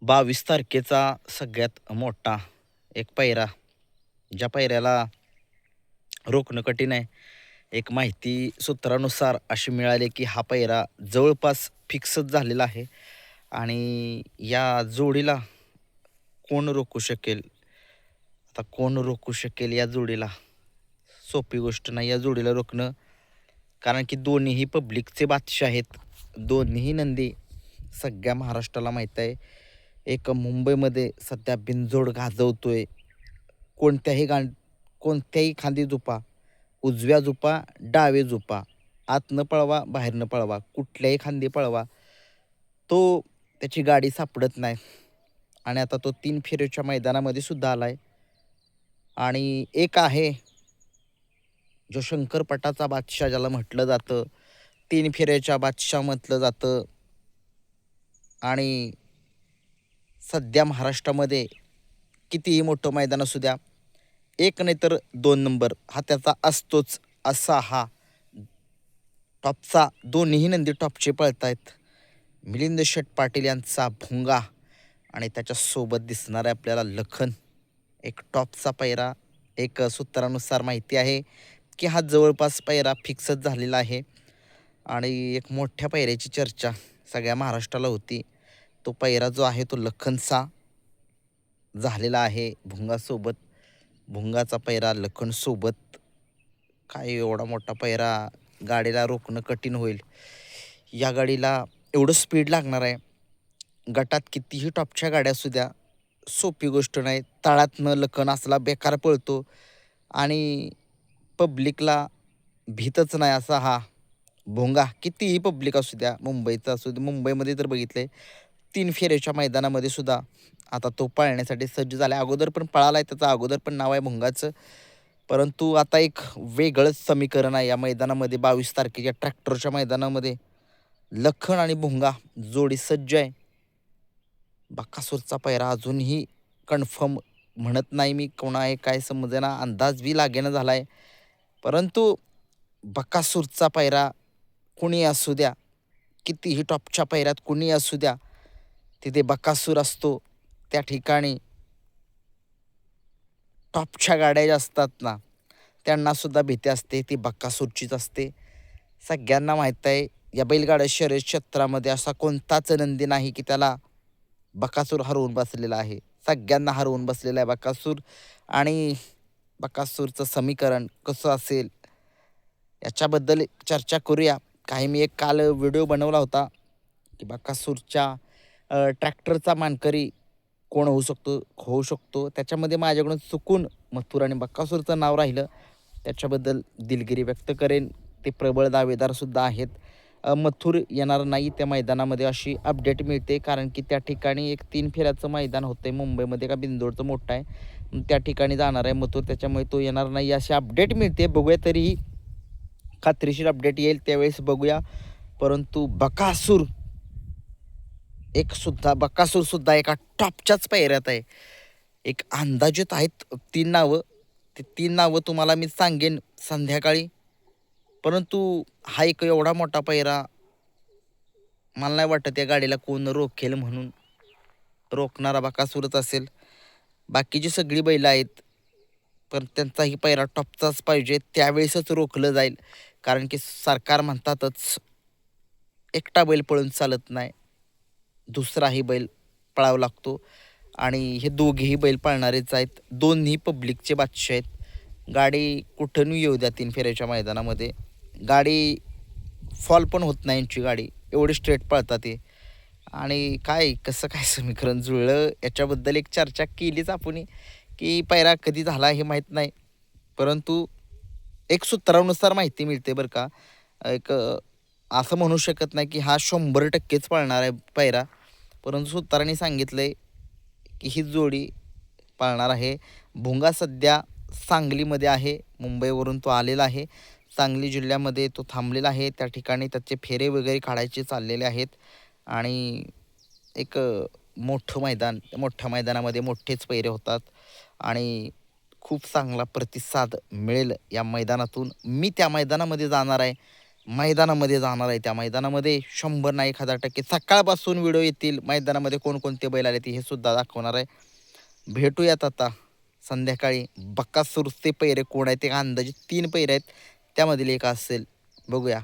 22 तारखेचा सगळ्यात मोठा एक पायरा, ज्या पायऱ्याला रोखणं कठीण आहे. एक माहिती सूत्रानुसार अशी मिळाली की हा पायरा जवळपास फिक्सच झालेला आहे आणि या जोडीला कोण रोखू शकेल? आता कोण रोखू शकेल या जोडीला? सोपी गोष्ट नाही या जोडीला रोखणं. कारण की दोन्हीही पब्लिकचे बादशाह आहेत. दोन्हीही नंदी सगळ्या महाराष्ट्राला माहीत आहे. एक मुंबईमध्ये सध्या बिनजोड गाजवतोय. कोणत्याही कोणत्याही खांदी झोपा, उजव्या झोपा, डावे झोपा, आत न पळवा, बाहेर न पळवा, कुठल्याही खांदी पळवा, तो त्याची गाडी सापडत नाही. आणि आता तो 3 फेऱ्याच्या मैदानामध्ये सुद्धा आलाय. आणि एक आहे जो शंकरपटाचा बादशाह ज्याला म्हटलं जातं, 3 फेऱ्याच्या बादशाह म्हटलं जातं. आणि सध्या महाराष्ट्रामध्ये कितीही मोठं मैदान असू द्या, एक नाही तर 2 नंबर हा त्याचा असतोच. असा हा टॉपचा दोन्हीही नंदी टॉपचे पळतायत. मिलिंद शेठ पाटील यांचा भुंगा आणि त्याच्यासोबत दिसणार आहे आपल्याला लखन. एक टॉपचा पैरा. एक सूत्रानुसार माहिती आहे की हा जवळपास पैरा फिक्सच झालेला आहे आणि एक मोठ्या पैऱ्याची चर्चा सगळ्या महाराष्ट्राला होती. तो पैरा जो आहे तो लखनचा झालेला आहे भुंगासोबत. भुंगाचा पैरा लखनसोबत. काय एवढा मोठा पैरा, गाडीला रोखणं कठीण होईल. या गाडीला एवढं स्पीड लागणार आहे. गटात कितीही टॉपच्या गाड्या असू द्या, सोपी गोष्ट नाही. तळातनं लखन असला बेकार पळतो आणि पब्लिकला भीतच नाही असा हा भोंगा. कितीही पब्लिक असू द्या, मुंबईचा असू द्या. मुंबईमध्ये तर बघितलंय 3 फेऱ्याच्या मैदानामध्ये सुद्धा आता तो पळण्यासाठी सज्ज झाला. अगोदर पण पळाला त्याचं अगोदर पण नाव आहे भोंगाचं. परंतु आता एक वेगळंच समीकरण आहे या मैदानामध्ये. 22 तारखेच्या ट्रॅक्टरच्या मैदानामध्ये लखन आणि भुंगा जोडी सज्ज आहे. बकासूरचा पैरा अजूनही कन्फर्म म्हणत नाही मी. कोणा आहे काय समजेना, अंदाज बी लागेना झाला आहे. परंतु बकासूरचा पैरा कुणी असू द्या, कितीही टॉपच्या पैऱ्यात कुणी असू द्या, तिथे बकासूर असतो. त्या ठिकाणी टॉपच्या गाड्या ज्या असतात ना, त्यांनासुद्धा भीती असते, ती बकासूरचीच असते. सगळ्यांना माहीत आहे या बैलगाड्या शर्यत क्षेत्रामध्ये असा कोणताच नंदी नाही की त्याला बकासूर हरवून बसलेला आहे. सगळ्यांना हरवून बसलेला आहे बकासूर. आणि बकासूरचं समीकरण कसं असेल याच्याबद्दल चर्चा करूया. मी एक काल व्हिडिओ बनवला होता की बकासूरच्या ट्रॅक्टरचा मानकरी कोण होऊ शकतो. त्याच्यामध्ये माझ्याकडून चुकून मथुर आणि बकासूरचं नाव राहिलं. त्याच्याबद्दल दिलगिरी व्यक्त करेन. ते प्रबळ दावेदारसुद्धा आहेत. मथुर येणार नाही त्या मैदानामध्ये अशी अपडेट मिळते. कारण की त्या ठिकाणी एक 3 फेऱ्याचं मैदान होतं आहे मुंबईमध्ये. का बिंदोडचं मोठं आहे. त्या ठिकाणी जाणार आहे मथुर. त्याच्यामुळे तो येणार नाही अशी अपडेट मिळते. बघूया, तरीही खात्रीशीर अपडेट येईल त्यावेळेस बघूया. परंतु बकासूरसुद्धा एका टॉपच्याच पायऱ्यात आहे. एक अंदाजित आहेत 3 नावं. ते 3 नावं तुम्हाला मी सांगेन संध्याकाळी. परंतु हा एक एवढा मोठा पायरा, मला नाही वाटत या गाडीला कोण रोखेल म्हणून. रोखणारा बकासूरच असेल. बाकीची सगळी बैलं आहेत, पण त्यांचाही पायरा टॉपचाच पाहिजे. त्यावेळेसच रोखलं जाईल. कारण की सरकार म्हणतातच, एकटा बैल पळून चालत नाही, दुसराही बैल पळावा लागतो. आणि हे दोघेही बैल पळणारेच आहेत. दोन्ही पब्लिकचे बादशाह आहेत. गाडी कुठूनही येऊ द्या 3 फेऱ्याच्या मैदानामध्ये, गाडी फॉल पण होत नाही यांची गाडी. एवढी स्ट्रेट पळतात ते. आणि कसं काय समीकरण जुळलं याच्याबद्दल एक चर्चा केलीच आपण, की पैरा कधी झाला हे माहीत नाही. परंतु एक सूत्रानुसार माहिती मिळते बरं का. एक असं म्हणू शकत नाही की हा 100%च पळणार आहे पैरा. परंतु सूत्रांनी सांगितलंय की ही जोडी पाळणार आहे. भुंगा सध्या सांगलीमध्ये आहे. मुंबईवरून तो आलेला आहे. सांगली जिल्ह्यामध्ये तो थांबलेला आहे. त्या ठिकाणी त्याचे फेरे वगैरे काढायचे चाललेले आहेत. आणि एक मोठं मैदान, मोठ्या मैदानामध्ये मोठेच पैरे होतात आणि खूप चांगला प्रतिसाद मिळेल या मैदानातून. मी त्या मैदानामध्ये जाणार आहे. मैदानामध्ये जाणार आहे. त्या मैदानामध्ये 100 नाही 1000% सकाळपासून व्हिडिओ येतील. मैदानामध्ये कोणकोणते बैल आले हे सुद्धा दाखवणार आहे. भेटूयात आता संध्याकाळी. बकासूरचे पैरे कोण आहेत? ते अंदाजे 3 पैरे आहेत, त्यामधील एक असेल, बघूया.